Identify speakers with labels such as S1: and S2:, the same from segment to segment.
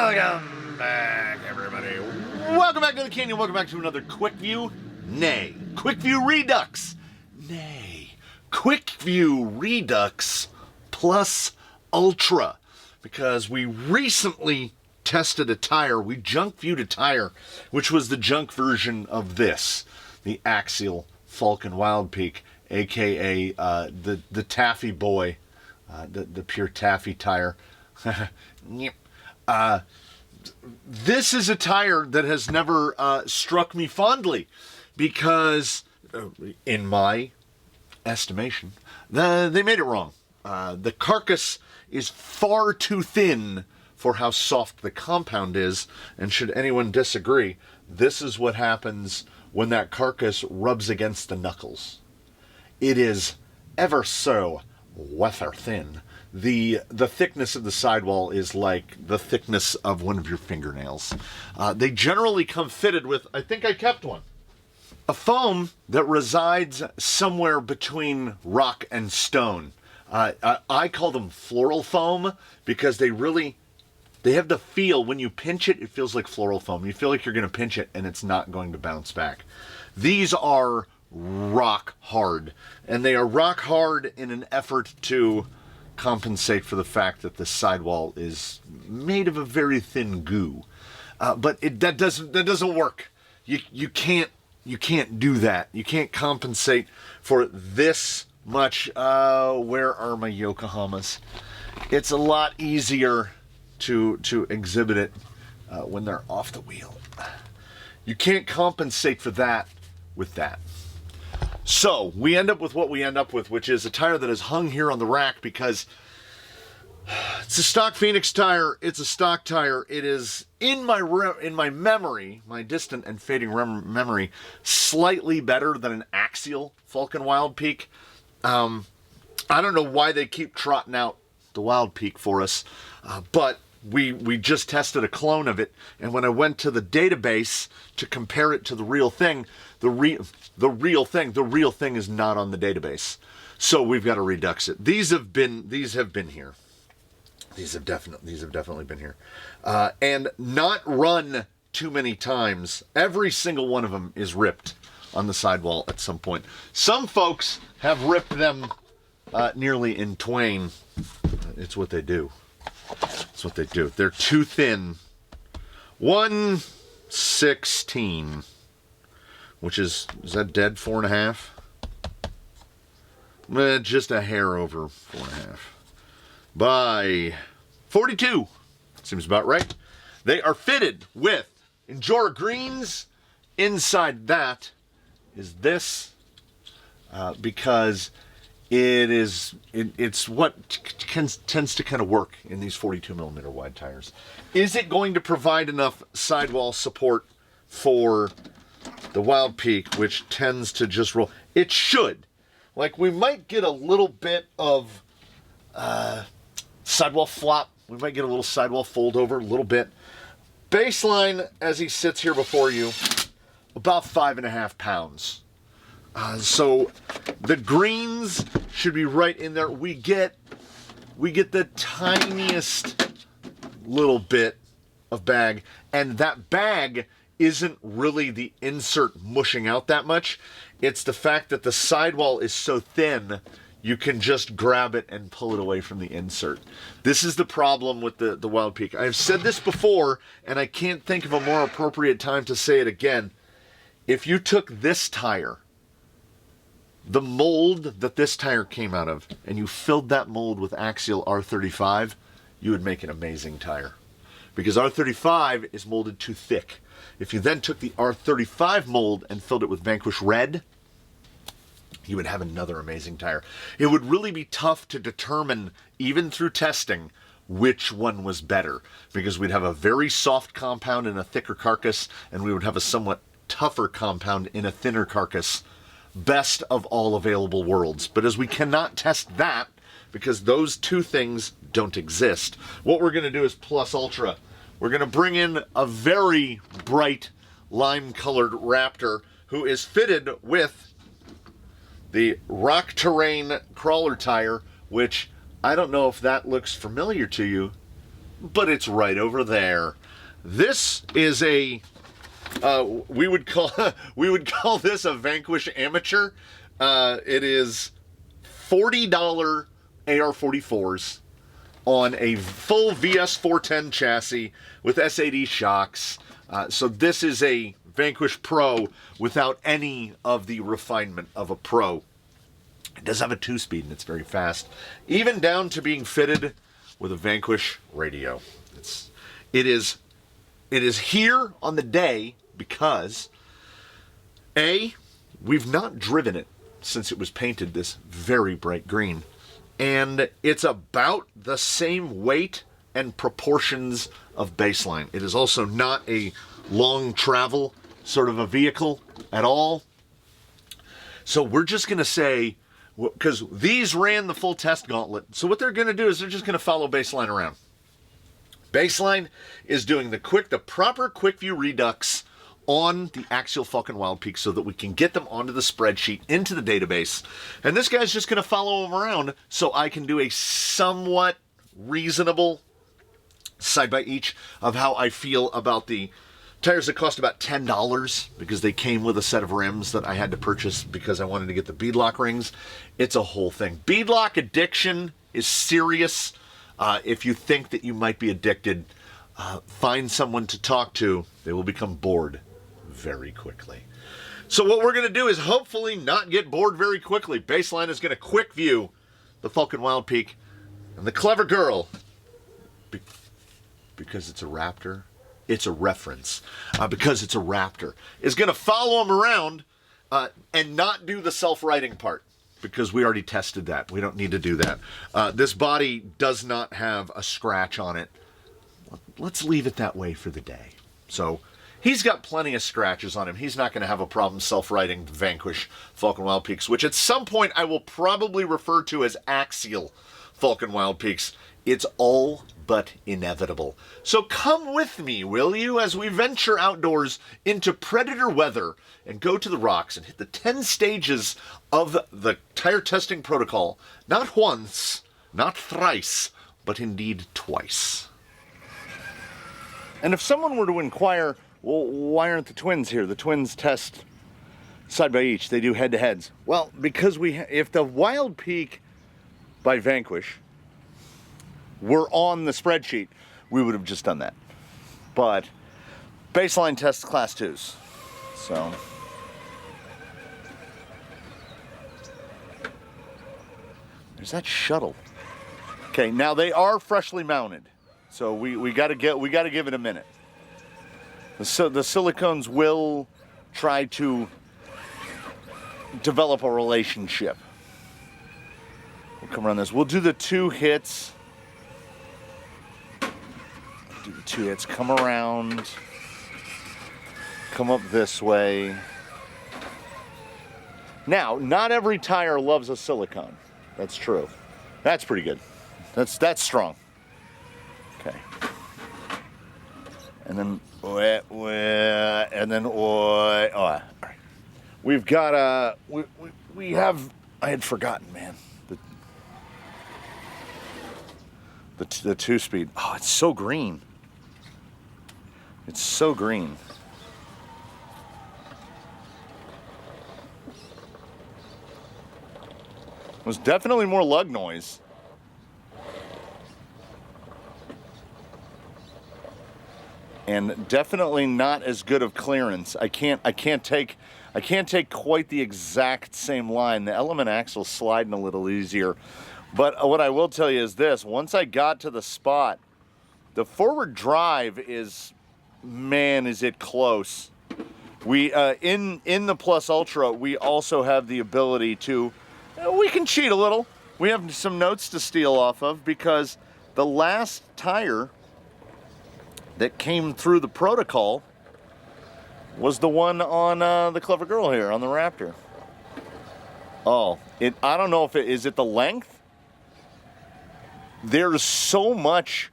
S1: Welcome back, everybody. Welcome back to the Canyon. Welcome back to another Quickview, nay, Quickview Redux, nay, Quickview Redux Plus Ultra. Because we recently tested a tire, we junk viewed a tire, which was the junk version of this, the Axial Falken Wildpeak, aka the Taffy Boy, the pure Taffy tire. This is a tire that has never struck me fondly because, in my estimation, they made it wrong. The carcass is far too thin for how soft the compound is, and should anyone disagree, this is what happens when that carcass rubs against the knuckles. It is ever so weather thin. The thickness of the sidewall is like the thickness of one of your fingernails. They generally come fitted with, I think I kept one, a foam that resides somewhere between rock and stone. I call them floral foam because they have the feel, when you pinch it, it feels like floral foam. You feel like you're going to pinch it and it's not going to bounce back. These are rock hard, and they are rock hard in an effort to compensate for the fact that the sidewall is made of a very thin goo. But that doesn't work. You can't do that. You can't compensate for this much. Where are my Yokohamas? It's a lot easier to exhibit it when they're off the wheel. You can't compensate for that with that. So we end up with what we end up with, which is a tire that is hung here on the rack because it's a stock Phoenix tire. It's a stock tire. It is in my memory, my distant and fading memory, slightly better than an Axial Falken Wildpeak. I don't know why they keep trotting out the Wildpeak for us, but we just tested a clone of it, and when I went to the database to compare it to the real thing, the real thing is not on the database. So we've got to redux it. These have been here. These have definitely been here, and not run too many times. Every single one of them is ripped on the sidewall at some point. Some folks have ripped them nearly in twain. It's what they do. It's what they do. They're too thin. 1/16, which is that dead 4.5? Just a hair over 4.5 by 42. Seems about right. They are fitted with Injora greens. Inside that is this, because it's what tends to kind of work in these 42 millimeter wide tires. Is it going to provide enough sidewall support for the Wildpeak, which tends to just roll? It should. Like, we might get a little bit of sidewall flop. We might get a little sidewall fold over, a little bit. Baseline, as he sits here before you, about 5.5 pounds. So the greens should be right in there. We get the tiniest little bit of bag, and that bag isn't really the insert mushing out that much. It's the fact that the sidewall is so thin, you can just grab it and pull it away from the insert. This is the problem with the Wildpeak. I've said this before, and I can't think of a more appropriate time to say it again. If you took this tire, the mold that this tire came out of, and you filled that mold with Axial R35, you would make an amazing tire. Because R35 is molded too thick. If you then took the R35 mold and filled it with Vanquish Red, you would have another amazing tire. It would really be tough to determine, even through testing, which one was better. Because we'd have a very soft compound in a thicker carcass, and we would have a somewhat tougher compound in a thinner carcass. Best of all available worlds. But as we cannot test that, because those two things don't exist, what we're going to do is Plus Ultra. We're going to bring in a very bright lime-colored Raptor who is fitted with the Rock Terrain crawler tire, which I don't know if that looks familiar to you. but it's right over there. This is a we would call this a Vanquish Amateur. It is $40 AR-44s on a full VS410 chassis with SAD shocks. So this is a Vanquish Pro without any of the refinement of a Pro. It does have a 2-speed and it's very fast, even down to being fitted with a Vanquish radio. It is here on the day because we've not driven it since it was painted this very bright green, and it's about the same weight and proportions of baseline. It is also not a long travel sort of a vehicle at all. So we're just going to say, because these ran the full test gauntlet, so what they're going to do is they're just going to follow baseline around. Baseline is doing the proper Quickview Redux on the axial Falken Wildpeak so that we can get them onto the spreadsheet, into the database. And this guy's just going to follow them around so I can do a somewhat reasonable side by each of how I feel about the tires that cost about $10 because they came with a set of rims that I had to purchase because I wanted to get the beadlock rings. It's a whole thing. Beadlock addiction is serious. If you think that you might be addicted, find someone to talk to. They will become bored very quickly. So what we're going to do is hopefully not get bored very quickly. Baseline is going to quick view the Falken Wildpeak, and the clever girl, because it's a Raptor, it's a reference, because it's a Raptor, is going to follow him around and not do the self-righting part, because we already tested that. We don't need to do that. This body does not have a scratch on it. Let's leave it that way for the day. So he's got plenty of scratches on him. He's not going to have a problem self-righting Vanquish Falken Wildpeaks, which at some point I will probably refer to as axial Falken Wildpeaks. It's all but inevitable. So come with me, will you, as we venture outdoors into predator weather and go to the rocks and hit the 10 stages of the tire testing protocol. Not once, not thrice, but indeed twice. And if someone were to inquire, well, why aren't the twins here? The twins test side by each. They do head-to-heads. Well, because if the Wildpeak by Vanquish were on the spreadsheet, we would have just done that. But baseline tests class 2s. So there's that shuttle. Okay, now they are freshly mounted. So we got to give it a minute. The silicones will try to develop a relationship. We'll come around this. We'll do the 2 hits. Do the 2 hits. Come around. Come up this way. Now, not every tire loves a silicone. That's true. That's pretty good. That's strong. Okay. And then, all right. We've got we have. I had forgotten, man. The 2-speed. Oh, it's so green. It's so green. There's definitely more lug noise. And definitely not as good of clearance. I can't take quite the exact same line. The element axle's sliding a little easier. But what I will tell you is this: once I got to the spot, the forward drive is, man, is it close. We in the Plus Ultra, we also have the ability to, we can cheat a little. We have some notes to steal off of, because the last tire that came through the protocol was the one on the clever girl here, on the Raptor. Oh, I don't know if is it the length? There's so much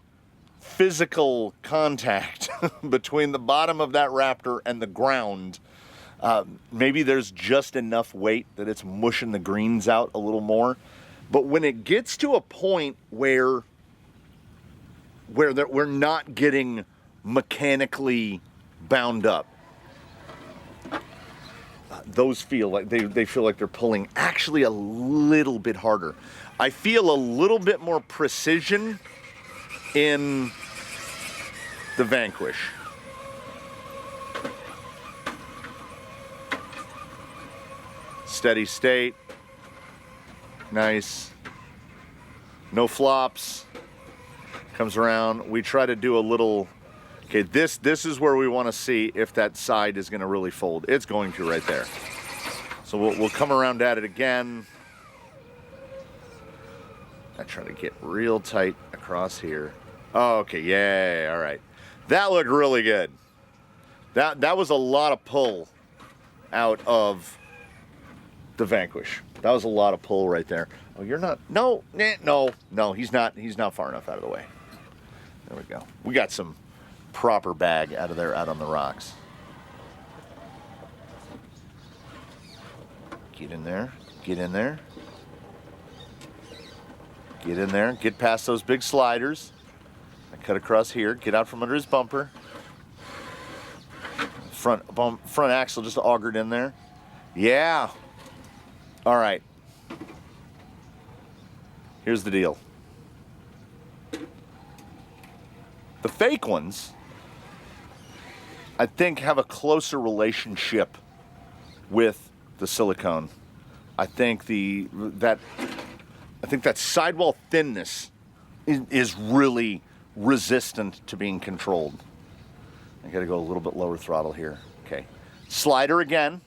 S1: physical contact between the bottom of that Raptor and the ground. Maybe there's just enough weight that it's mushing the greens out a little more. But when it gets to a point where where we're not getting mechanically bound up. Those feel like they feel like they're pulling actually a little bit harder. I feel a little bit more precision in the Vanquish. Steady state. Nice. No flops. Comes around. We try to do a little... Okay, this is where we want to see if that side is going to really fold. It's going to right there. So we'll come around at it again. I try to get real tight across here. Oh, okay, yeah, all right. That looked really good. That was a lot of pull out of the Vanquish. That was a lot of pull right there. Oh, you're not... No, he's not far enough out of the way. There we go. We got some proper bag out of there, out on the rocks. Get in there. Get in there. Get in there. Get past those big sliders. I cut across here. Get out from under his bumper. Front axle just augered in there. Yeah. All right. Here's the deal. The fake ones, I think, have a closer relationship with the silicone. I think that sidewall thinness is really resistant to being controlled. I got to go a little bit lower throttle here. Okay, slider again.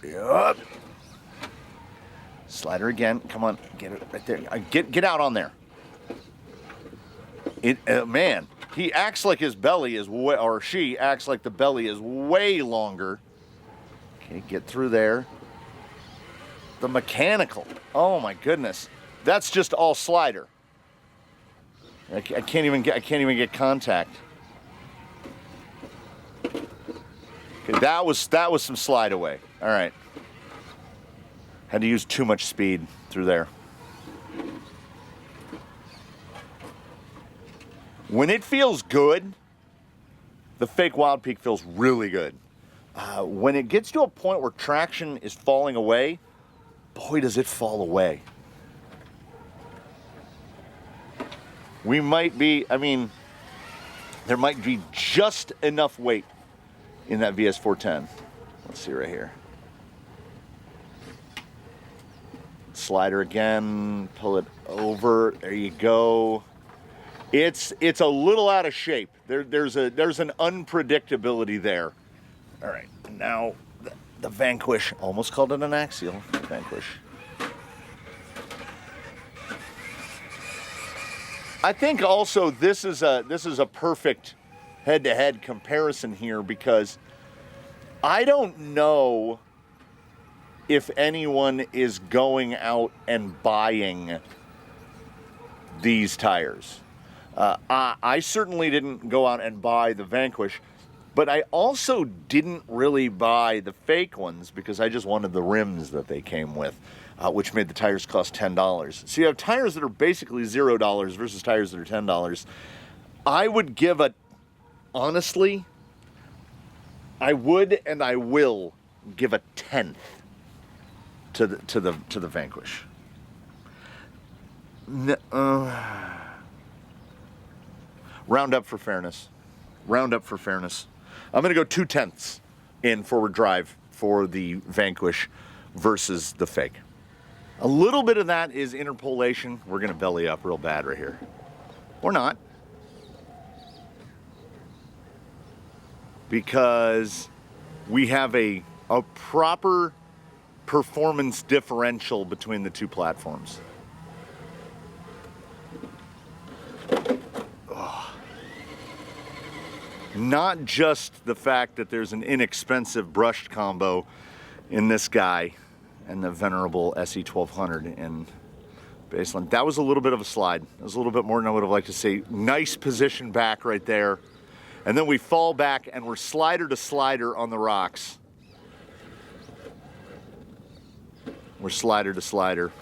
S1: Yep. Slider again. Come on, get it right there. Get out on there. Man, he acts like his belly is way, or she acts like the belly is way longer. Okay, get through there. The mechanical. Oh my goodness, that's just all slider. I can't even get contact. Okay, that was some slide away. All right. Had to use too much speed through there. When it feels good, the fake Wildpeak feels really good. When it gets to a point where traction is falling away, boy, does it fall away. We might be, there might be just enough weight in that VS410. Let's see right here. Slider again, pull it over, there you go. It's a little out of shape. There's an unpredictability there. All right, now the Vanquish, almost called it an axial Vanquish. I think also this is a perfect head-to-head comparison here, because I don't know if anyone is going out and buying these tires. I certainly didn't go out and buy the Vanquish, but I also didn't really buy the fake ones because I just wanted the rims that they came with, which made the tires cost $10. So you have tires that are basically $0 versus tires that are $10. I would give honestly, I would and I will give a 10th to the Vanquish. Round up for fairness. Round up for fairness. I'm going to go 2/10 in forward drive for the Vanquish versus the fake. A little bit of that is interpolation. We're going to belly up real bad right here. Or not. Because we have a proper performance differential between the two platforms. Not just the fact that there's an inexpensive brushed combo in this guy and the venerable SE1200 in Baseline. That was a little bit of a slide. That was a little bit more than I would have liked to see. Nice position back right there. And then we fall back and we're slider to slider on the rocks. We're slider to slider.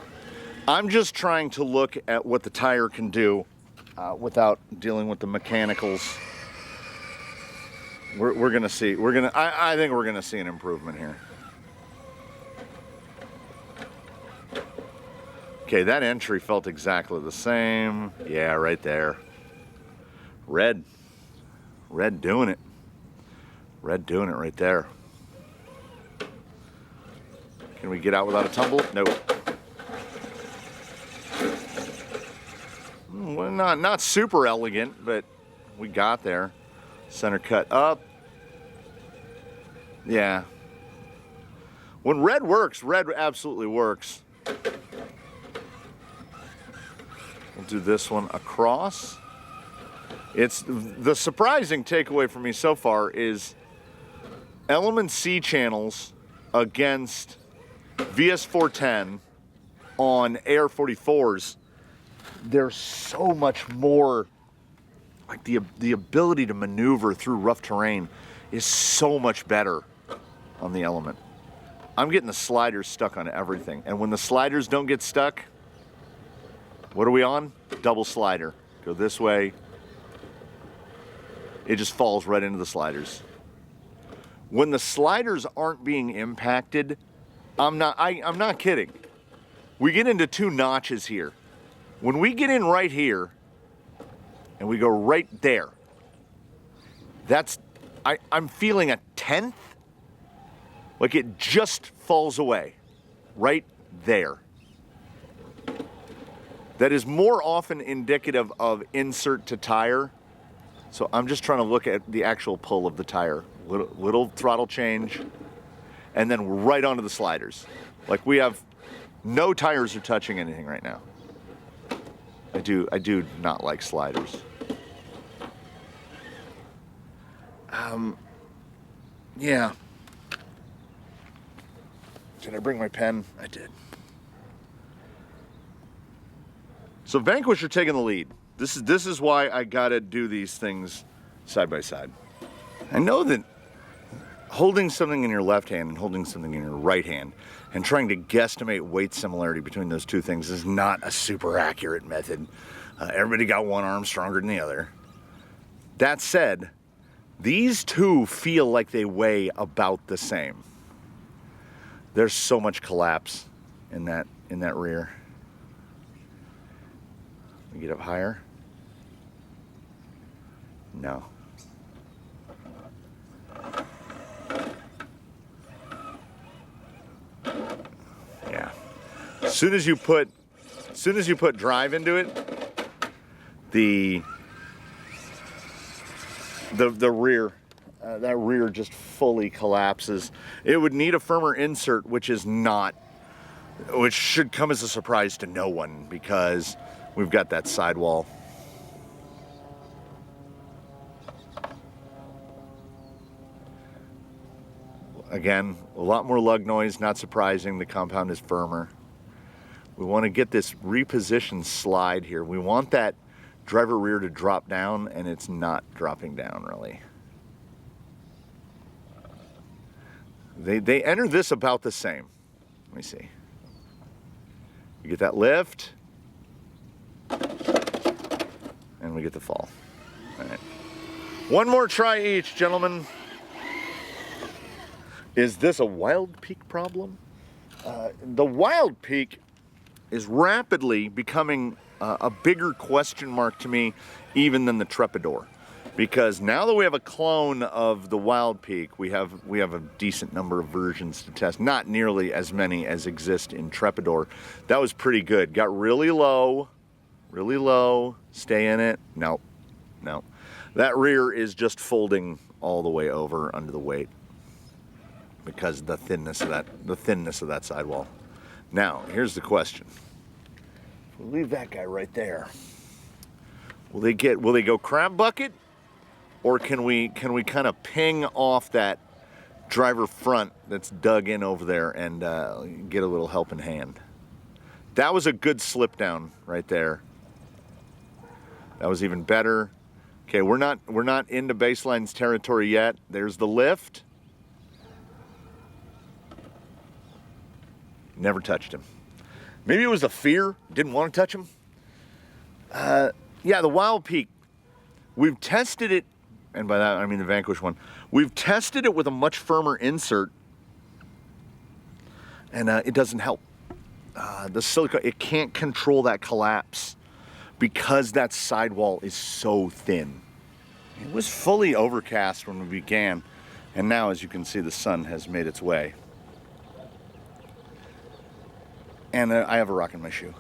S1: I'm just trying to look at what the tire can do without dealing with the mechanicals. We're gonna see. I think we're gonna see an improvement here. Okay, that entry felt exactly the same. Yeah, right there. Red doing it. Red doing it right there. Can we get out without a tumble? Nope. Well, not super elegant, but we got there. Center cut up. Yeah. When red works, red absolutely works. We'll do this one across. It's the surprising takeaway for me so far is Element C channels against VS410 on AR-44s. There's so much more, like the ability to maneuver through rough terrain is so much better on the Element. I'm getting the sliders stuck on everything, and when the sliders don't get stuck, what are we on? Double slider. Go this way. It just falls right into the sliders. When the sliders aren't being impacted, I'm not kidding. We get into 2 notches here. When we get in right here and we go right there, I'm feeling a 1/10. Like it just falls away right there. That is more often indicative of insert to tire. So I'm just trying to look at the actual pull of the tire. Little throttle change, and then right onto the sliders. Like we have no tires are touching anything right now. I do not like sliders. Yeah. Did I bring my pen? I did. So Vanquish are taking the lead. This is why I gotta do these things side by side. I know that holding something in your left hand and holding something in your right hand and trying to guesstimate weight similarity between those two things is not a super accurate method. Everybody got one arm stronger than the other. That said, these two feel like they weigh about the same. There's so much collapse in that rear. We get up higher? No. Yeah. As soon as you put drive into it, the rear, that rear just fully collapses. It would need a firmer insert, which should come as a surprise to no one because we've got that sidewall. Again, a lot more lug noise, not surprising. The compound is firmer. We want to get this repositioned slide here. We want that driver rear to drop down, and it's not dropping down really. They enter this about the same. Let me see. You get that lift, and we get the fall. All right. One more try each, gentlemen. Is this a Wildpeak problem? The Wildpeak is rapidly becoming a bigger question mark to me even than the Trepidor. Because now that we have a clone of the Wildpeak, we have a decent number of versions to test. Not nearly as many as exist in Trepidor. That was pretty good. Got really low, stay in it. No. That rear is just folding all the way over under the weight because the thinness of that sidewall. Now, here's the question. We'll leave that guy right there. Will they go crab bucket? Or can we kind of ping off that driver front that's dug in over there and get a little helping hand? That was a good slip down right there. That was even better. Okay, we're not into baseline's territory yet. There's the lift. Never touched him. Maybe it was the fear, didn't want to touch him. Yeah, the Wildpeak, we've tested it, and by that I mean the Vanquish one. We've tested it with a much firmer insert, and it doesn't help. The silicone, it can't control that collapse because that sidewall is so thin. It was fully overcast when we began, and now, as you can see, the sun has made its way. And I have a rock in my shoe.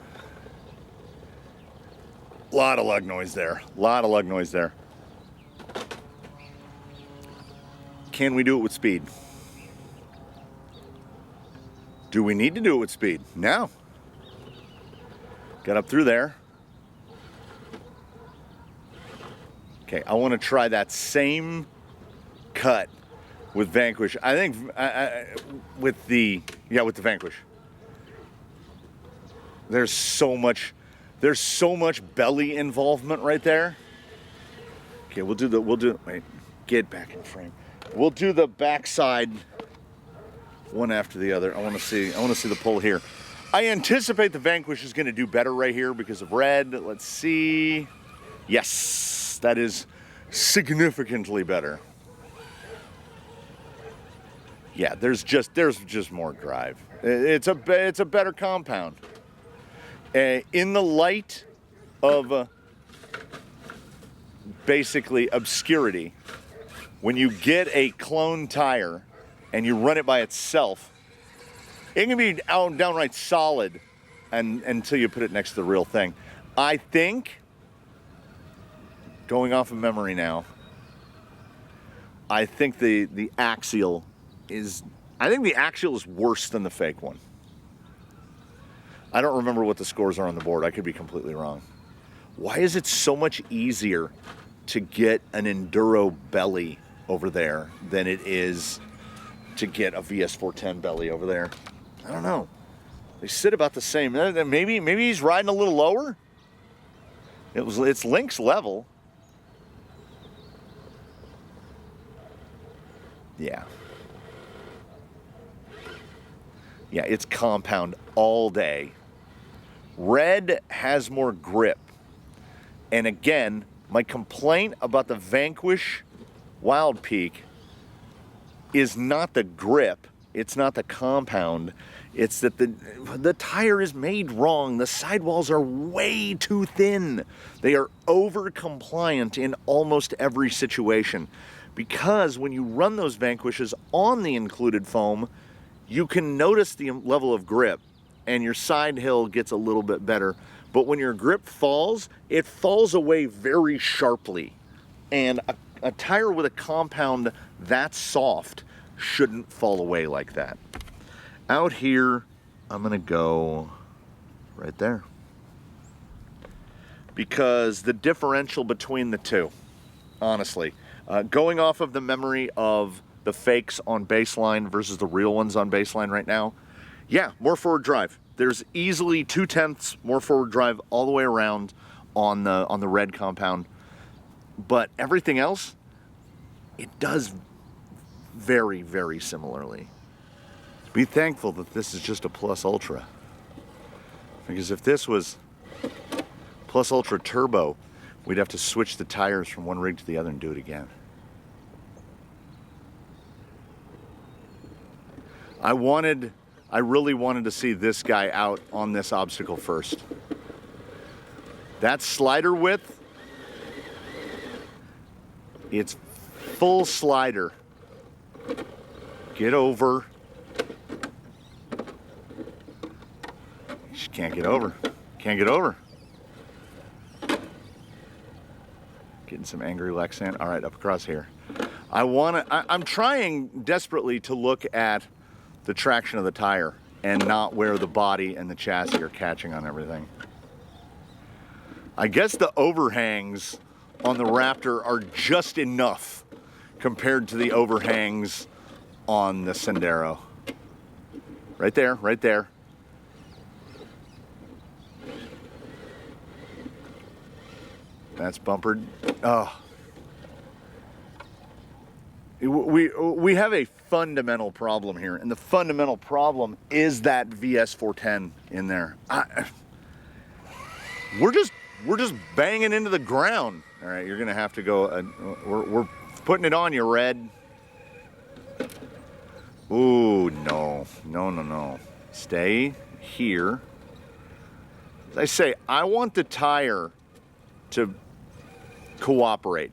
S1: A lot of lug noise there. A lot of lug noise there. Can we do it with speed? Do we need to do it with speed? No. Got up through there. Okay, I want to try that same cut with Vanquish. I think with the Vanquish. There's so much belly involvement right there. Okay, wait, get back in frame. We'll do the backside one after the other. I want to see the pull here. I anticipate the Vanquish is going to do better right here because of red. Let's see. Yes, that is significantly better. Yeah, there's just more drive. It's a better compound. In the light of basically obscurity, when you get a clone tire and you run it by itself, it can be downright solid until you put it next to the real thing. I think, going off of memory now, I think the axial is worse than the fake one. I don't remember what the scores are on the board. I could be completely wrong. Why is it so much easier to get an enduro belly over there than it is to get a VS410 belly over there? I don't know. They sit about the same. Maybe he's riding a little lower. It's Link's level. Yeah. Yeah, it's compound all day. Red has more grip. And again, my complaint about the Vanquish Wildpeak is not the grip, it's not the compound, it's that the tire is made wrong. The sidewalls are way too thin. They are over compliant in almost every situation. Because when you run those Vanquishes on the included foam, you can notice the level of grip and your side hill gets a little bit better. But when your grip falls, it falls away very sharply. And a tire with a compound that soft shouldn't fall away like that. Out here, I'm gonna go right there. Because the differential between the two, honestly, going off of the memory of the fakes on baseline versus the real ones on baseline right now, yeah, more forward drive. There's easily 0.2 more forward drive all the way around on the red compound. But everything else, it does very, very similarly. Be thankful that this is just a Plus Ultra. Because if this was Plus Ultra Turbo, we'd have to switch the tires from one rig to the other and do it again. I really wanted to see this guy out on this obstacle first. That slider width, it's full slider. Get over. She can't get over. Can't get over. Getting some angry Lexan. All right, up across here. I'm trying desperately to look at the traction of the tire and not where the body and the chassis are catching on everything. I guess the overhangs on the Raptor are just enough compared to the overhangs on the Sendero. Right there, right there. That's bumpered. Oh. We have a fundamental problem here, and the fundamental problem is that VS410 in there. We're just banging into the ground. All right, you're gonna have to go. We're putting it on you, Red. Ooh, no. Stay here. As I say, I want the tire to cooperate.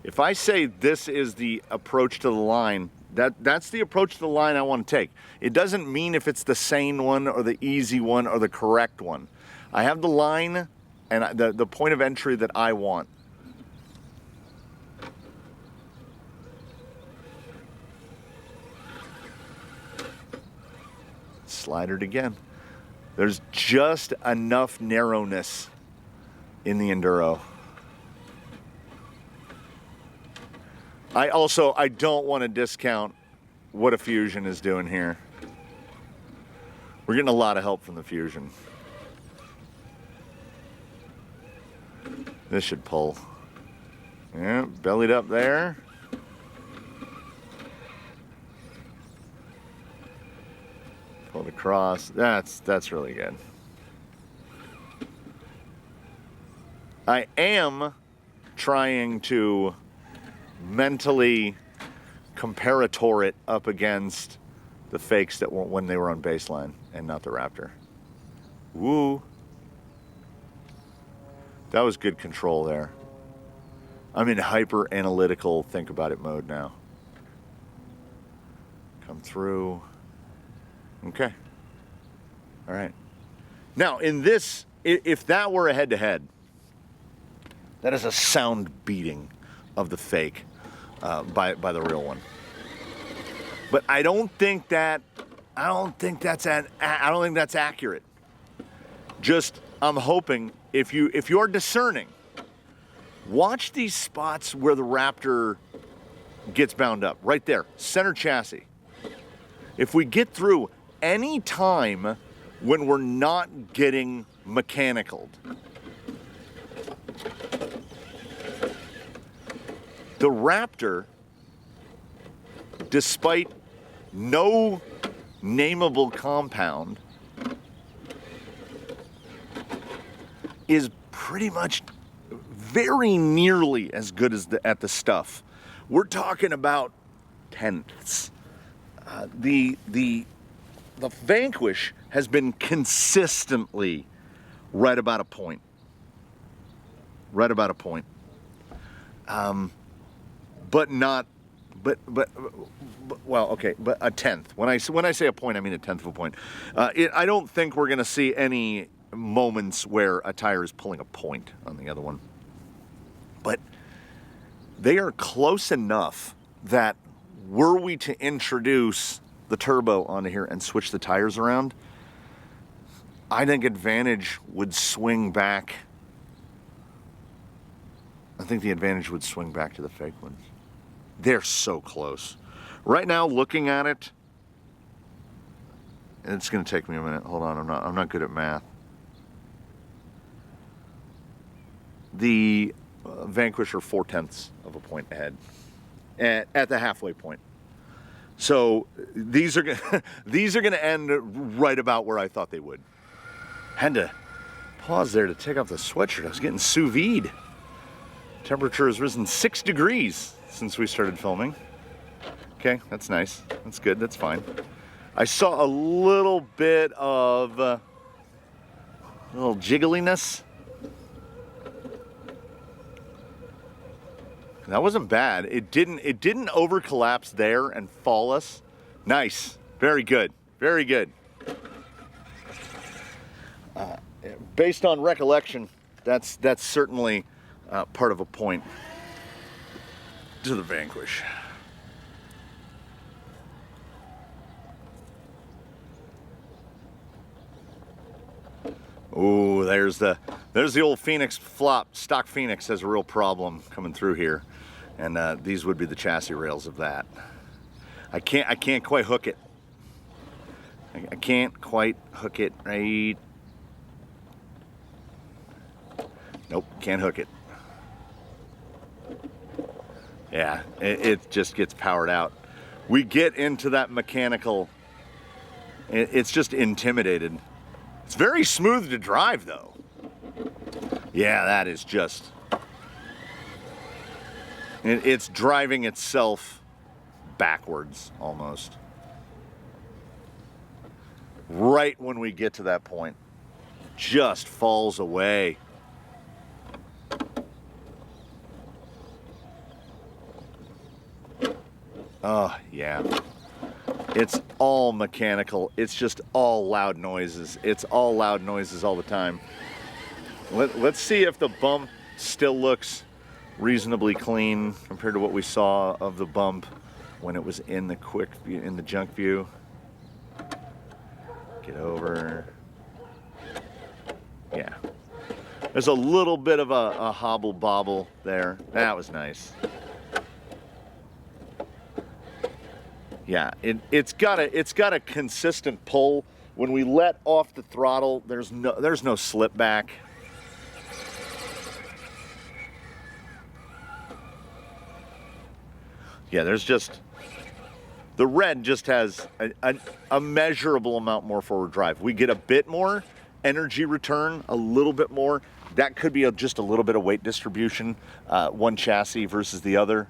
S1: If I say this is the approach to the line, that's the approach to the line I want to take. It doesn't mean if it's the sane one or the easy one or the correct one. I have the line and the point of entry that I want. Slide it again. There's just enough narrowness in the Enduro. I don't want to discount what a Fusion is doing here. We're getting a lot of help from the Fusion. This should pull. Yeah, bellied up there. Pull it across. That's really good. I am trying to mentally comparator it up against the fakes that were when they were on baseline and not the Raptor. Woo. That was good control there. I'm in hyper analytical think about it mode now. Come through. Okay. All right. Now in this, if that were a head-to-head, that is a sound beating of the fake by the real one. But I don't think that's accurate. Just I'm hoping if you're discerning, watch these spots where the Raptor gets bound up. Right there, center chassis. If we get through any time when we're not getting mechanicaled, the Raptor, despite no nameable compound, is pretty much very nearly as good as at the stuff. We're talking about tenths. The Vanquish has been consistently right about a point. Right about a point. But a tenth. When I say a point, I mean a tenth of a point. I don't think we're going to see any moments where a tire is pulling a point on the other one. But they are close enough that were we to introduce the turbo onto here and switch the tires around, I think advantage would swing back. I think the advantage would swing back to the fake ones. They're so close. Right now, looking at it, and it's going to take me a minute. Hold on, I'm not good at math. The Vanquish are 4/10 of a point ahead at the halfway point. So these are going to end right about where I thought they would. Had to pause there to take off the sweatshirt. I was getting sous vide. Temperature has risen 6 degrees since we started filming. Okay, that's nice. That's good. That's fine. I saw a little bit of a little jiggliness. That wasn't bad. It didn't over collapse there and fall us. Nice. Very good. Very good. Based on recollection, that's certainly part of a point to the Vanquish. Ooh, there's the old Phoenix flop. Stock Phoenix has a real problem coming through here, and these would be the chassis rails of that. I can't quite hook it. I can't quite hook it right. Nope, can't hook it. Yeah, it just gets powered out. We get into that mechanical, it's just intimidated. It's very smooth to drive though. Yeah, that is just, it's driving itself backwards almost. Right when we get to that point, just falls away. Oh, yeah. It's all mechanical. It's just all loud noises. It's all loud noises all the time. Let's see if the bump still looks reasonably clean compared to what we saw of the bump when it was in the quick view, in the junk view. Get over. Yeah. There's a little bit of a hobble bobble there. That was nice. Yeah, it's got a consistent pull. When we let off the throttle, there's no slip back. Yeah, there's just, the red just has a measurable amount more forward drive. We get a bit more energy return, a little bit more. That could be just a little bit of weight distribution, one chassis versus the other.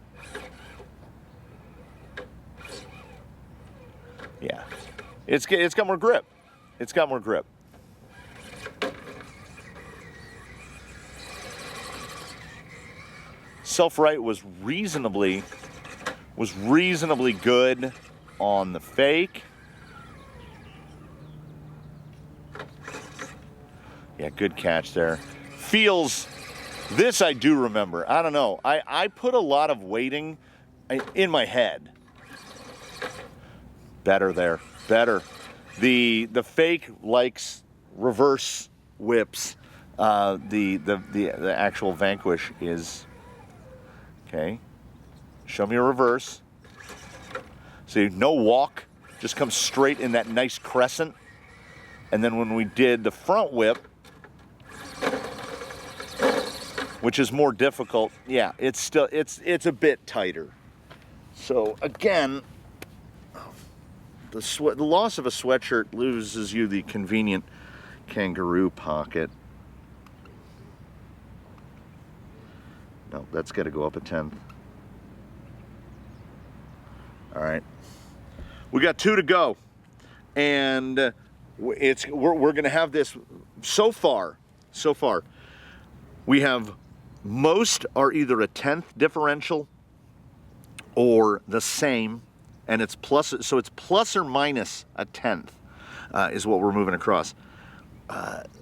S1: Yeah, it's got more grip. It's got more grip. Self-right was reasonably good on the fake. Yeah, good catch there. Feels, this I do remember. I don't know. I put a lot of weighting in my head. Better there, better. The fake likes reverse whips. The actual Vanquish is, okay. Show me a reverse. See, no walk, just comes straight in that nice crescent. And then when we did the front whip, which is more difficult, yeah, it's still, it's a bit tighter. So again, the loss of a sweatshirt loses you the convenient kangaroo pocket. No, that's got to go up a tenth. All right, we got 2 to go, and we're going to have this. So far, we have most are either a tenth differential or the same. And it's plus, so it's plus or minus a tenth is what we're moving across.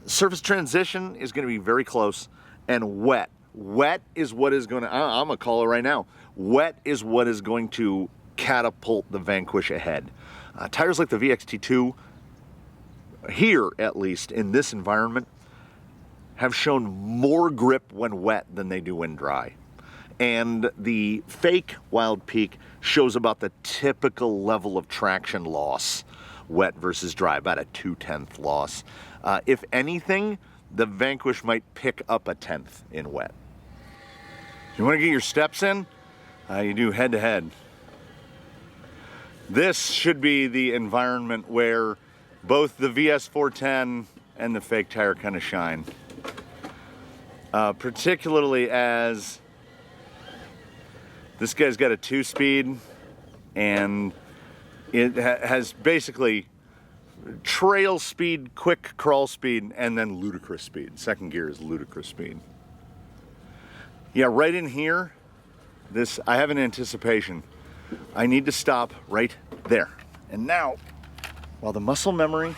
S1: Surface transition is going to be very close, and wet. Wet is what is going to, I'm going to call it right now. Wet is what is going to catapult the Vanquish ahead. Tires like the VXT2, here at least, in this environment, have shown more grip when wet than they do when dry. And the fake Wildpeak shows about the typical level of traction loss, wet versus dry, about a 2/10 loss. If anything, the Vanquish might pick up a tenth in wet. You want to get your steps in? You do head to head. This should be the environment where both the VS410 and the fake tire kind of shine. Particularly as this guy's got a 2-speed, and it has basically trail speed, quick crawl speed, and then ludicrous speed. Second gear is ludicrous speed. Yeah, right in here, this, I have an anticipation. I need to stop right there. And now, while the muscle memory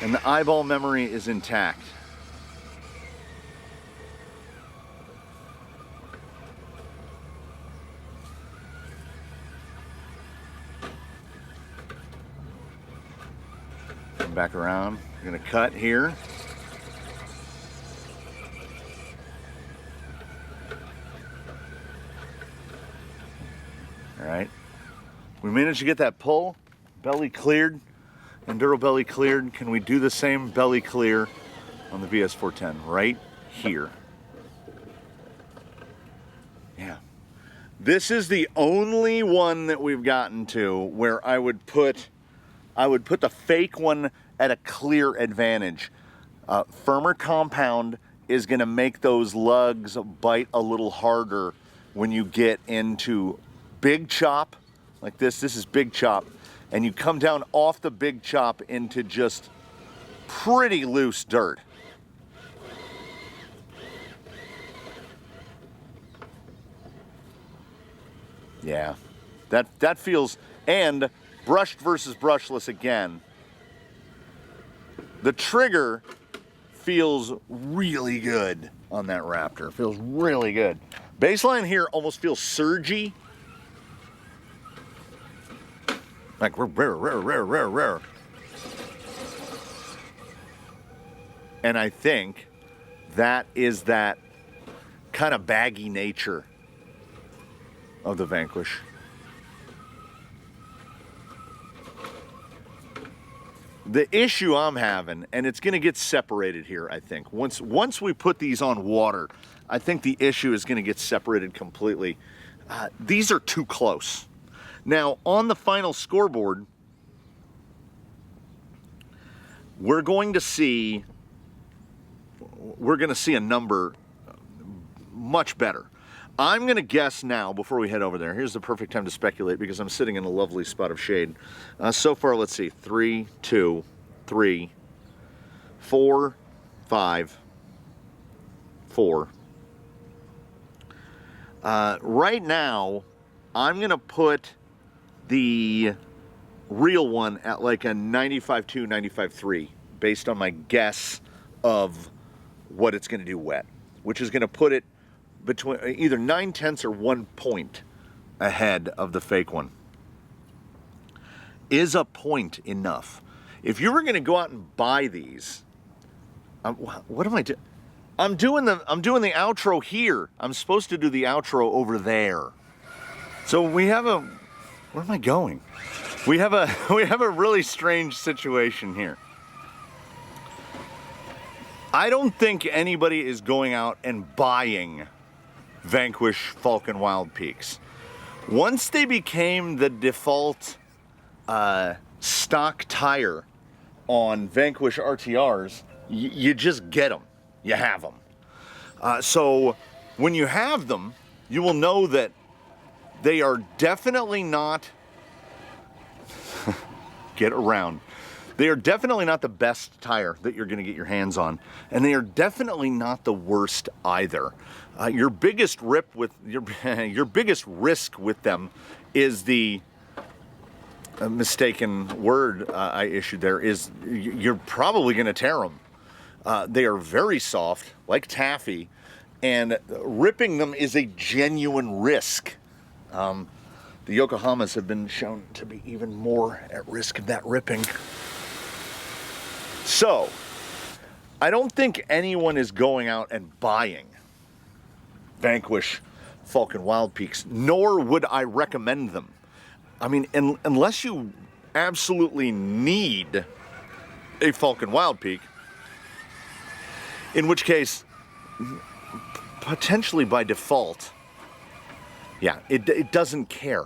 S1: and the eyeball memory is intact, back around. We're gonna cut here. All right. We managed to get that pull, belly cleared, enduro belly cleared. Can we do the same belly clear on the VS410 right here? Yeah. This is the only one that we've gotten to where I would put the fake one at a clear advantage. Firmer compound is going to make those lugs bite a little harder when you get into big chop like this. This is big chop, and you come down off the big chop into just pretty loose dirt. Yeah, that feels, and brushed versus brushless again. The trigger feels really good on that Raptor. Feels really good. Baseline here almost feels surgy. Like rare. And I think that is that kind of baggy nature of the Vanquish. The issue I'm having, and it's going to get separated here, I think. Once we put these on water, I think the issue is going to get separated completely. These are too close. Now, on the final scoreboard, we're going to see a number much better. I'm going to guess now, before we head over there, here's the perfect time to speculate because I'm sitting in a lovely spot of shade. So far, let's see, 3, 2, 3, 4, 5, 4. Right now, I'm going to put the real one at like a 95.2, 95.3, based on my guess of what it's going to do wet, which is going to put it between either 9/10 or 1 point ahead of the fake one. Is a point enough? If you were going to go out and buy these, what am I doing? I'm doing the outro here. I'm supposed to do the outro over there. So we have a, where am I going? We have a really strange situation here. I don't think anybody is going out and buying Vanquish Falken Wildpeaks. Once they became the default stock tire on Vanquish RTRs, you just get them. You have them. So when you have them, you will know that they are definitely not get around. They are definitely not the best tire that you're going to get your hands on, and they are definitely not the worst either. Your biggest rip with your biggest risk with them is the mistaken word I issued there, is you're probably going to tear them. They are very soft, like taffy, and ripping them is a genuine risk. The Yokohamas have been shown to be even more at risk of that ripping. So, I don't think anyone is going out and buying Vanquish Falken Wildpeaks, nor would I recommend them. I mean, unless you absolutely need a Falken Wildpeak, in which case, potentially by default, yeah, it doesn't care.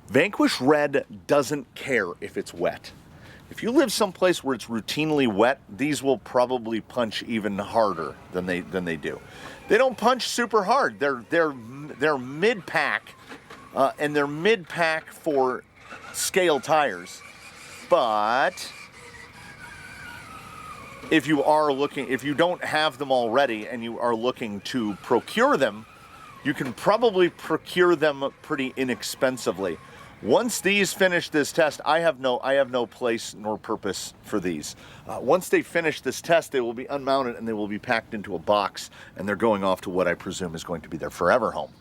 S1: Vanquish Red doesn't care if it's wet. If you live someplace where it's routinely wet, these will probably punch even harder than they do. They don't punch super hard. They're mid-pack, and they're mid-pack for scale tires. But if you don't have them already and you are looking to procure them, you can probably procure them pretty inexpensively. Once these finish this test, I have no place nor purpose for these. Once they finish this test, they will be unmounted and they will be packed into a box, and they're going off to what I presume is going to be their forever home.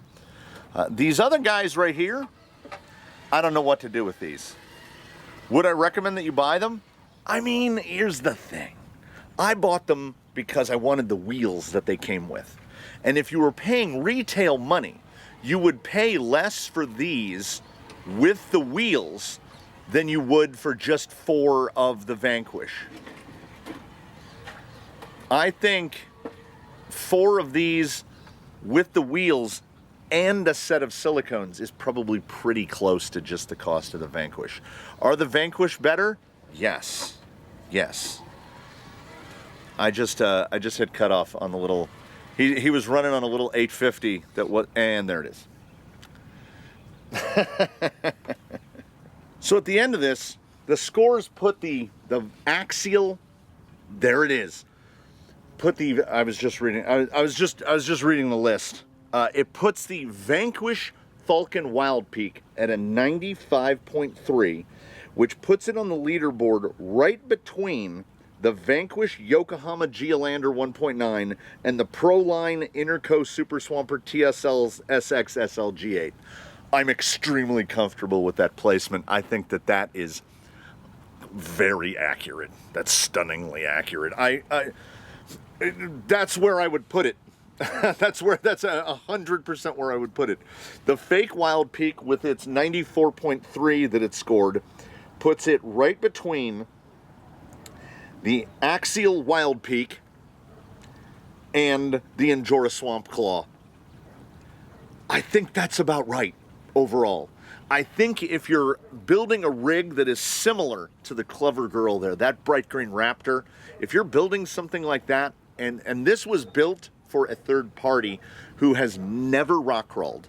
S1: These other guys right here, I don't know what to do with these. Would I recommend that you buy them? I mean, here's the thing. I bought them because I wanted the wheels that they came with. And if you were paying retail money, you would pay less for these with the wheels than you would for just 4 of the Vanquish. I think 4 of these with the wheels and a set of silicones is probably pretty close to just the cost of the Vanquish. Are the Vanquish better? Yes. Yes. I just hit cutoff on the little... He was running on a little 850 that was... And there it is. So at the end of this, the scores put the axial... There it is. Put the... I was just reading... I was just reading the list. It puts the Vanquish Falken Wildpeak at a 95.3, which puts it on the leaderboard right between the Vanquish Yokohama Geolander 1.9 and the Proline Interco Super Swamper TSL's SX SLG8. I'm extremely comfortable with that placement. I think that is very accurate. That's stunningly accurate. That's where I would put it. That's 100% where I would put it. The fake Wildpeak with its 94.3 that it scored puts it right between the axial Wildpeak and the Injora Swamp Claw. I think that's about right overall. I think if you're building a rig that is similar to the Clever Girl there, that bright green Raptor, if you're building something like that, and this was built for a third party who has never rock crawled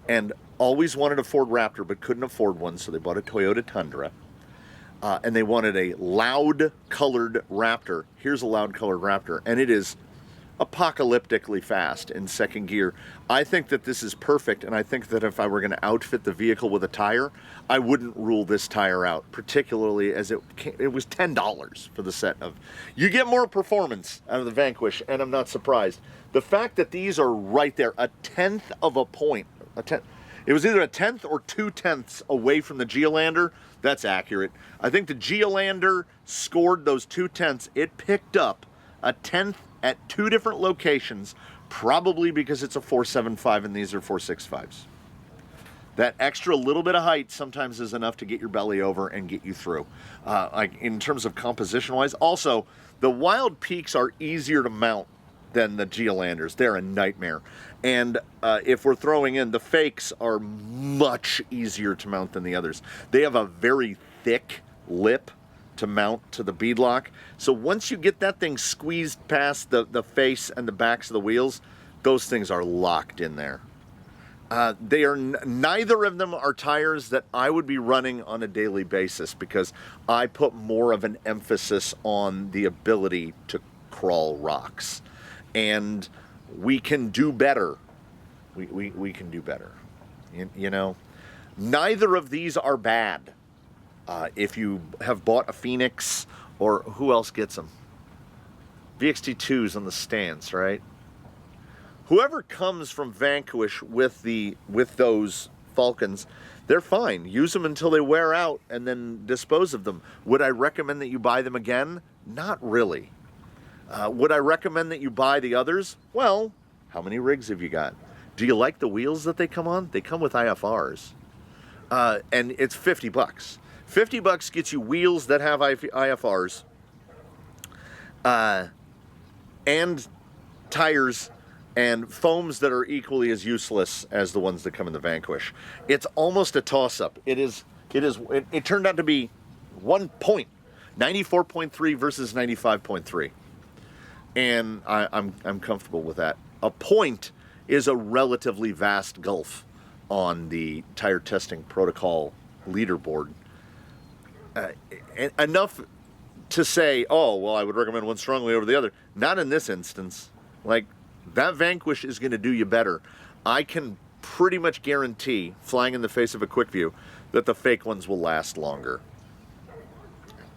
S1: and always wanted a Ford Raptor but couldn't afford one, so they bought a Toyota Tundra. And they wanted a loud colored Raptor. Here's a loud colored Raptor, and it is apocalyptically fast in second gear. I think that this is perfect, and I think that if I were going to outfit the vehicle with a tire, I wouldn't rule this tire out, particularly as it was $10 for the set of... You get more performance out of the Vanquish, and I'm not surprised. The fact that these are right there, a tenth of a point, it was either a tenth or 2/10 away from the Geolander. That's accurate. I think the Geolander scored those 2/10. It picked up a tenth at two different locations, probably because it's a 475 and these are 465s. That extra little bit of height sometimes is enough to get your belly over and get you through. Like in terms of composition-wise, also the Wild Peaks are easier to mount than the Geolanders. They're a nightmare. And if we're throwing in, the fakes are much easier to mount than the others. They have a very thick lip to mount to the beadlock. So once you get that thing squeezed past the face and the backs of the wheels, those things are locked in there. Neither of them are tires that I would be running on a daily basis because I put more of an emphasis on the ability to crawl rocks. And we can do better. We can do better. You know, neither of these are bad. If you have bought a Phoenix, or who else gets them? VXT2s on the stance, right? Whoever comes from Vanquish with those Falcons, they're fine. Use them until they wear out and then dispose of them. Would I recommend that you buy them again? Not really. Would I recommend that you buy the others? Well, how many rigs have you got? Do you like the wheels that they come on? They come with IFRs. And it's $50. $50 gets you wheels that have IFRs. And tires and foams that are equally as useless as the ones that come in the Vanquish. It's almost a toss-up. It turned out to be 1 point. 94.3 versus 95.3. And I'm comfortable with that. A point is a relatively vast gulf on the tire testing protocol leaderboard. Enough to say, oh, well, I would recommend one strongly over the other. Not in this instance. Like, that Vanquish is going to do you better. I can pretty much guarantee, flying in the face of a Quickview, that the fake ones will last longer.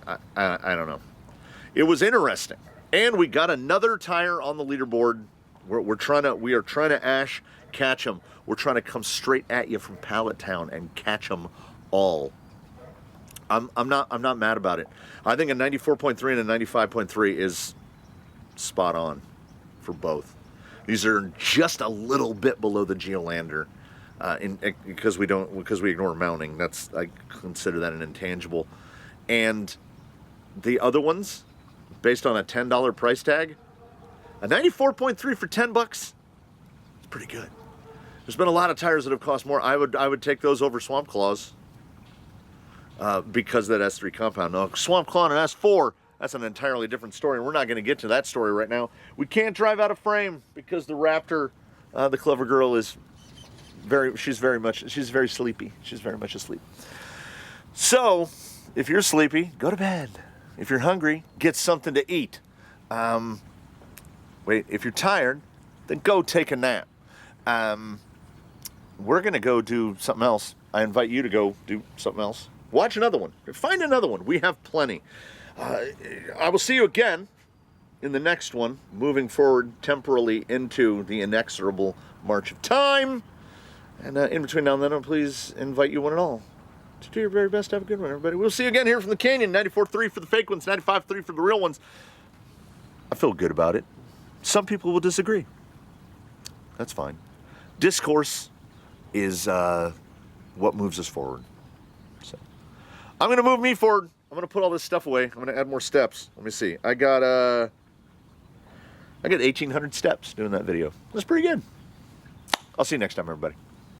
S1: I don't know. It was interesting. And we got another tire on the leaderboard. We are trying to Ash catch them. We're trying to come straight at you from Pallet Town and catch them all. I'm not mad about it. I think a 94.3 and a 95.3 is spot on for both. These are just a little bit below the Geolander, because we ignore mounting. I consider that an intangible. And the other ones, based on a $10 price tag, a 94.3 for $10, it's pretty good. There's been a lot of tires that have cost more. I would take those over Swamp Claws because of that S3 compound. Now, Swamp Claw and an S4, that's an entirely different story, and we're not going to get to that story right now. We can't drive out of frame because the Raptor, the clever girl, is she's very sleepy. She's very much asleep. So, if you're sleepy, go to bed. If you're hungry, get something to eat. If you're tired, then go take a nap. We're going to go do something else. I invite you to go do something else. Watch another one. Find another one. We have plenty. I will see you again in the next one, moving forward temporally into the inexorable march of time. And in between now and then, I'll please invite you one and all to do your very best. Have a good one, everybody. We'll see you again here from the Canyon. 94.3 for the fake ones, 95.3 for the real ones. I feel good about it. Some people will disagree. That's fine. Discourse is what moves us forward. So I'm going to move me forward. I'm going to put all this stuff away. I'm going to add more steps. Let me see. I got 1,800 steps doing that video. That's pretty good. I'll see you next time, everybody.